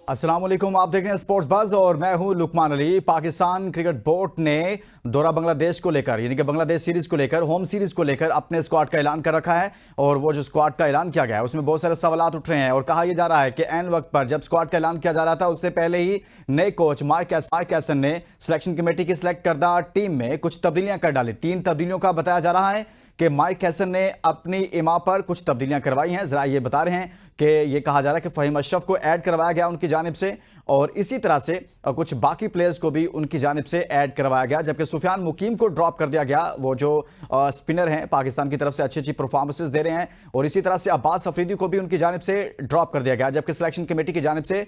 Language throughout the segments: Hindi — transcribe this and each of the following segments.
अस्सलाम वालेकुम, आप देख रहे हैं स्पोर्ट्स बज़ और मैं हूं लुकमान अली। पाकिस्तान क्रिकेट बोर्ड ने दौरा बांग्लादेश को लेकर यानी कि बांग्लादेश सीरीज को लेकर, होम सीरीज को लेकर अपने स्क्वाड का ऐलान कर रखा है। और वो जो स्क्वाड का ऐलान किया गया है उसमें बहुत सारे सवालात उठ रहे हैं और कहा यह जा रहा है कि एन वक्त पर जब स्क्वाड का ऐलान किया जा रहा था उससे पहले ही नए कोच माइक हैसन ने सिलेक्शन कमेटी की सिलेक्ट करदा टीम में कुछ तब्दीलियां कर डाली। 3 तब्दीलियों का बताया जा रहा है कि माइक हैसन ने अपनी इमा पर कुछ तब्दीलियां करवाई हैं। जरा ये बता रहे हैं कि ये कहा जा रहा है कि फहीम अशरफ को ऐड करवाया गया उनकी जानिब से और इसी तरह से कुछ बाकी प्लेयर्स को भी उनकी जानिब से ऐड करवाया गया, जबकि सुफियान मुकीम को ड्रॉप कर दिया गया। वो जो स्पिनर हैं पाकिस्तान की तरफ से अच्छी अच्छी परफॉर्मेंसेस दे रहे हैं। और इसी तरह से अब्बास अफरीदी को भी उनकी जानिब से ड्रॉप कर दिया गया, जबकि सिलेक्शन कमेटी की जानिब से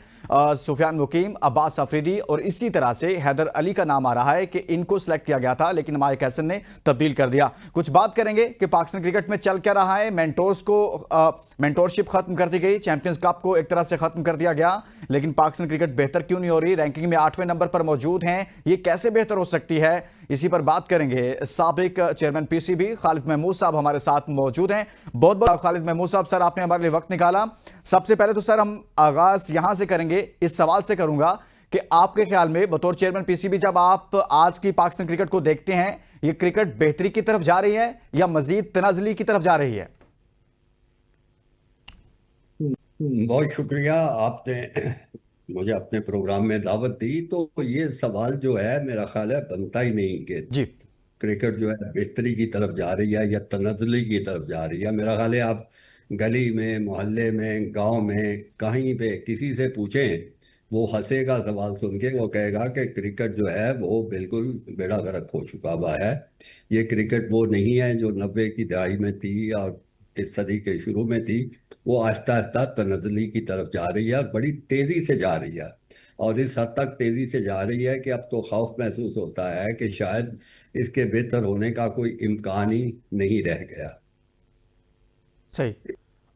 सुफियान मुकीम, अब्बास अफरीदी और इसी तरह से हैदर अली का नाम आ रहा है कि इनको सिलेक्ट किया गया था, लेकिन माइक हैसन ने तब्दील कर दिया। कुछ बात करेंगे कि पाकिस्तान क्रिकेट में चल क्या रहा है। मेंटोर्स को मेंटोरशिप खत्म कर दी गई, चैंपियंस कप को एक तरह से खत्म कर दिया गया, लेकिन पाकिस्तान क्रिकेट बेहतर क्यों नहीं हो रही? रैंकिंग में 8वें नंबर पर मौजूद हैं, ये कैसे बेहतर हो सकती है? इसी पर बात करेंगे। साबिक चेयरमैन पीसीबी खालिद महमूद साहब हमारे साथ मौजूद हैं। बहुत बहुत खालिद महमूद साहब, सर आपने हमारे लिए वक्त निकाला। सबसे पहले तो सर हम आगाज यहां से करेंगे, इस सवाल से करूंगा कि आपके ख्याल में बतौर चेयरमैन पीसीबी जब आप आज की पाकिस्तान क्रिकेट को देखते हैं, ये क्रिकेट बेहतरी की तरफ जा रही है या मजीद तनाजली की तरफ जा रही है? बहुत शुक्रिया, आपने मुझे अपने प्रोग्राम में दावत दी। तो ये सवाल जो है मेरा ख्याल है बनता ही नहीं कि जी। क्रिकेट जो है बेहतरी की तरफ जा रही है या तनज़्ज़ुली की तरफ जा रही है। मेरा ख्याल है आप गली में, मोहल्ले में, गांव में, कहीं पे किसी से पूछें, वो हंसेगा सवाल सुन के। वो कहेगा कि क्रिकेट जो है वो बिल्कुल बेड़ा गर्क हो चुका हुआ है। ये क्रिकेट वो नहीं है जो 90 की दहाई में थी और इस सदी के शुरू में थी। वो आहिस्ता आहिस्ता तनज़्ज़ुली की तरफ जा रही है और बड़ी तेज़ी से जा रही है। और इस हद तक तेज़ी से जा रही है कि अब तो खौफ महसूस होता है कि शायद इसके बेहतर होने का कोई इम्कान ही नहीं रह गया। सही।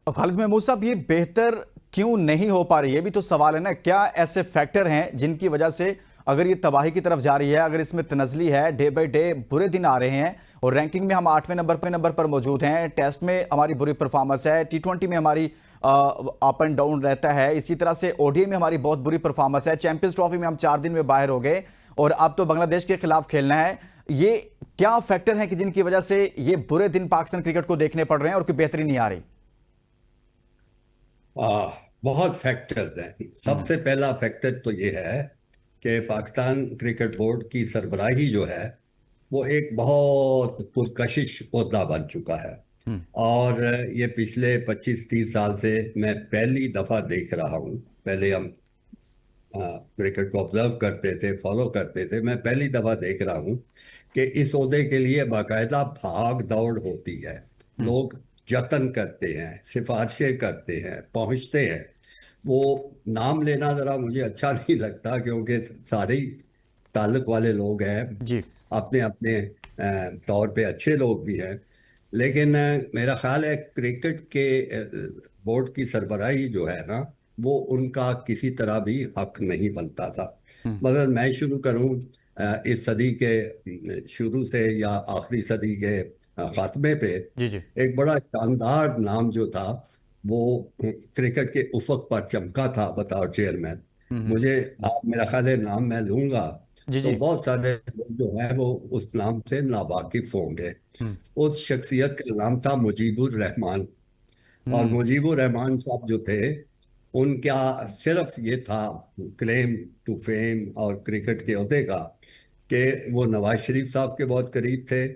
और खालिद महमूद साहब, ये बेहतर क्यों नहीं हो पा रही, ये भी तो सवाल है ना। क्या ऐसे फैक्टर हैं जिनकी वजह से अगर ये तबाही की तरफ जा रही है, अगर इसमें तनजली है, डे बाय डे बुरे दिन आ रहे हैं और रैंकिंग में हम 8वें नंबर पर मौजूद हैं, टेस्ट में हमारी बुरी परफॉर्मेंस है, T20 में हमारी अप एंड डाउन रहता है, इसी तरह से ओडीआई में हमारी बहुत बुरी परफॉर्मेंस है, चैंपियंस ट्रॉफी में हम 4 दिन में बाहर हो गए और अब तो बांग्लादेश के खिलाफ खेलना है। ये क्या फैक्टर है कि जिनकी वजह से ये बुरे दिन पाकिस्तान क्रिकेट को देखने पड़ रहे हैं और कोई बेहतरी नहीं आ रही? बहुत फैक्टर्स हैं। सबसे पहला फैक्टर तो ये है कि पाकिस्तान क्रिकेट बोर्ड की सरबराही जो है वो एक बहुत पुरकशिश ओहदा बन चुका है। हम्म। और ये पिछले 25-30 साल से मैं पहली दफ़ा देख रहा हूँ। पहले हम क्रिकेट को ऑब्जर्व करते थे, फॉलो करते थे। मैं पहली दफ़ा देख रहा हूँ कि इस ओहदे के लिए बाकायदा भाग दौड़ होती है। हम्म। लोग जतन करते हैं, सिफारिशें करते हैं, पहुँचते हैं। वो नाम लेना ज़रा मुझे अच्छा नहीं लगता क्योंकि सारे ही ताल्लुक वाले लोग हैं, जी। अपने अपने तौर पे अच्छे लोग भी हैं। लेकिन मेरा ख्याल है क्रिकेट के बोर्ड की सरबराही जो है ना, वो उनका किसी तरह भी हक नहीं बनता था। हम्म। मगर मैं शुरू करूं इस सदी के शुरू से या आखिरी सदी के खात्मे पे, जी। जी। एक बड़ा शानदार नाम जो था वो क्रिकेट के उफक पर चमका था बतौर चेयरमैन। हम्म। मुझे आप मेरा ख्याल है नाम मैं लूंगा जी। तो जी। बहुत सारे लोग जो है वो उस नाम से नावाकिफ होंगे। हम्म। उस शख्सियत का नाम था मुजीबुर रहमान। और हम्म। मुजीबुर रहमान साहब जो थे, उनका सिर्फ ये था क्लेम टू फेम और क्रिकेट के ओहदे का कि वो नवाज शरीफ साहब के बहुत करीब थे।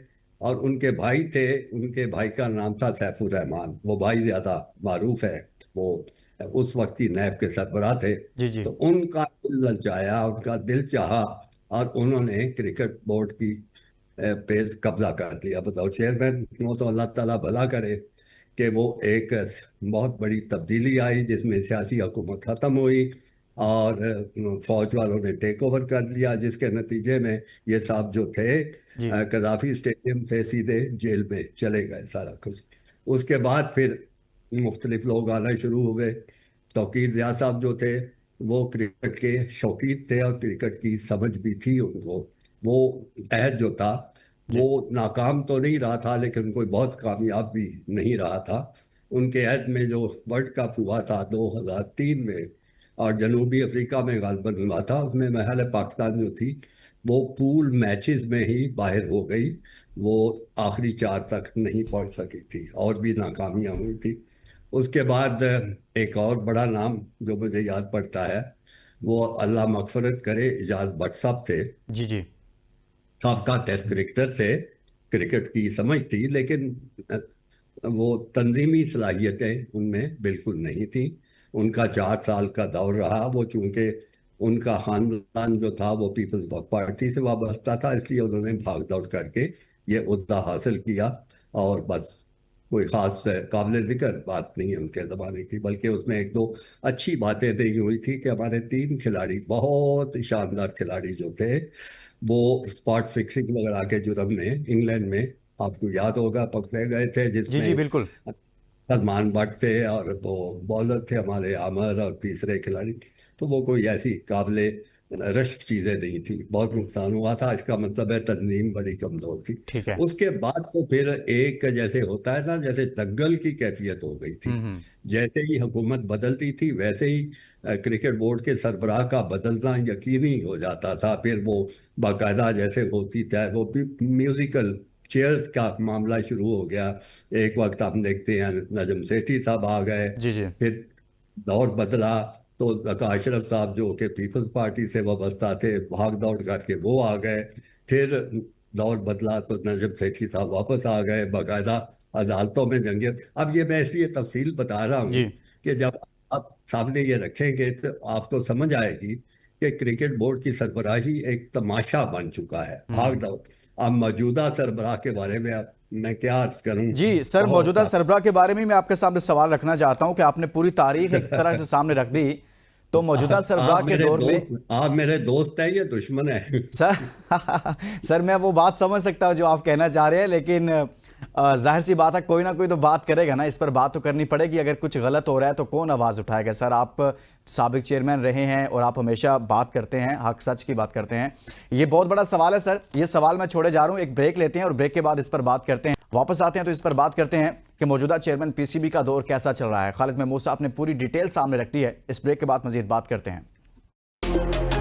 और उनके भाई थे, उनके भाई का नाम था सैफुर रहमान। वो भाई ज़्यादा मारूफ है, वो उस वक्त की नैब के सरबराह थे। जी। जी। तो उनका दिल ललचाया, उनका दिल चाहा और उन्होंने क्रिकेट बोर्ड की पे कब्जा कर लिया। बताओ चेयरमैन, वो तो अल्लाह ताला भला करे कि वो एक बहुत बड़ी तब्दीली आई जिसमें सियासी हुकूमत ख़त्म हुई और फौज वालों ने टेक ओवर कर लिया, जिसके नतीजे में ये साहब जो थे जी। कदाफी स्टेडियम से सीधे जेल में चले गए सारा कुछ। उसके बाद फिर मुख्तलिफ लोग आना शुरू हुए। तौकीर ज़िया साहब जो थे वो क्रिकेट के शौकीन थे और क्रिकेट की समझ भी थी उनको। वो अहद जो था जी। वो नाकाम तो नहीं रहा था लेकिन कोई बहुत कामयाब भी नहीं रहा था। उनके अहद में जो वर्ल्ड कप हुआ था 2003 में, और जनूबी अफ्रीका में गालबन हुआ था, उसमें महल पाकिस्तान जो थी वो पूल मैचेस में ही बाहर हो गई। वो आखिरी 4 तक नहीं पहुंच सकी थी और भी नाकामियां हुई थी। उसके बाद एक और बड़ा नाम जो मुझे याद पड़ता है, वो अल्लाह मगफरत करे इजाज भट्ट साहब थे। जी जी। साबका टेस्ट क्रिकेटर थे, क्रिकेट की समझ थी, लेकिन वो तंजीमी सलाहियतें उनमें बिल्कुल नहीं थी। उनका 4 साल का दौर रहा। वो चूंकि उनका खानदान जो था वो पीपल्स पार्टी से वाबस्ता था, इसलिए उन्होंने भाग दौड़ करके ये ओहदा हासिल किया। और बस कोई खास काबिल जिक्र बात नहीं है उनके ज़माने की, बल्कि उसमें एक दो अच्छी बातें तो ये हुई थी कि हमारे 3 खिलाड़ी, बहुत शानदार खिलाड़ी जो थे, वो स्पॉट फिक्सिंग वगैरह के जुर्म में इंग्लैंड में, आपको याद होगा, पकड़े गए थे, जी जी जिसमें बिल्कुल। सलमान भट्ट थे और वो बॉलर थे हमारे आमर और तीसरे खिलाड़ी। तो वो कोई ऐसी काबिले रश्क चीज़ें नहीं थी, बहुत नुकसान हुआ था। इसका मतलब है तंजीम बड़ी कमज़ोर थी। ठीक है। उसके बाद तो फिर एक जैसे होता है ना, जैसे दंगल की कैफियत हो गई थी। हम्म। जैसे ही हुकूमत बदलती थी वैसे ही क्रिकेट बोर्ड के सरबराह का बदलना यकीनी हो जाता था। फिर वो बाकायदा जैसे होती था वो म्यूजिकल चेयर्स का मामला शुरू हो गया। एक वक्त हम देखते हैं नजम सेठी साहब आ गए, जी जी। फिर दौर बदला तो अशरफ साहब जो कि पीपल्स पार्टी से वाबस्ता थे, भाग दौड़ करके वो आ गए। फिर दौर बदला तो नजम सेठी साहब वापस आ गए, बाकायदा अदालतों में जंगे। अब ये मैं इसलिए तफसील बता रहा हूँ जी कि जब आप सामने ये रखेंगे तो आपको समझ आएगी कि क्रिकेट बोर्ड की सरबराही एक तमाशा बन चुका है, भाग दौड़। अब मौजूदा सरबराह के बारे में अब मैं क्या अर्ज करूं, जी सर, बहुत मौजूदा सरबराह के बारे में मैं आपके सामने सवाल रखना चाहता हूं कि आपने पूरी तारीख एक तरह से सामने रख दी। तो मौजूदा सरबराह के दौर में आप मेरे दोस्त हैं या दुश्मन है? सर सर मैं वो बात समझ सकता हूं जो आप कहना चाह रहे हैं, लेकिन जाहिर सी बात है कोई ना कोई तो बात करेगा ना, इस पर बात तो करनी पड़ेगी। अगर कुछ गलत हो रहा है तो कौन आवाज़ उठाएगा? सर आप साबिक चेयरमैन रहे हैं और आप हमेशा बात करते हैं, हक सच की बात करते हैं। ये बहुत बड़ा सवाल है सर, ये सवाल मैं छोड़े जा रहा हूँ। एक ब्रेक लेते हैं और ब्रेक के बाद इस पर बात करते हैं। वापस आते हैं तो इस पर बात करते हैं कि मौजूदा चेयरमैन पीसीबी का दौर कैसा चल रहा है। खालिद महमूद साहब ने पूरी डिटेल सामने रख दी है। इस ब्रेक के बाद मजीद बात करते हैं।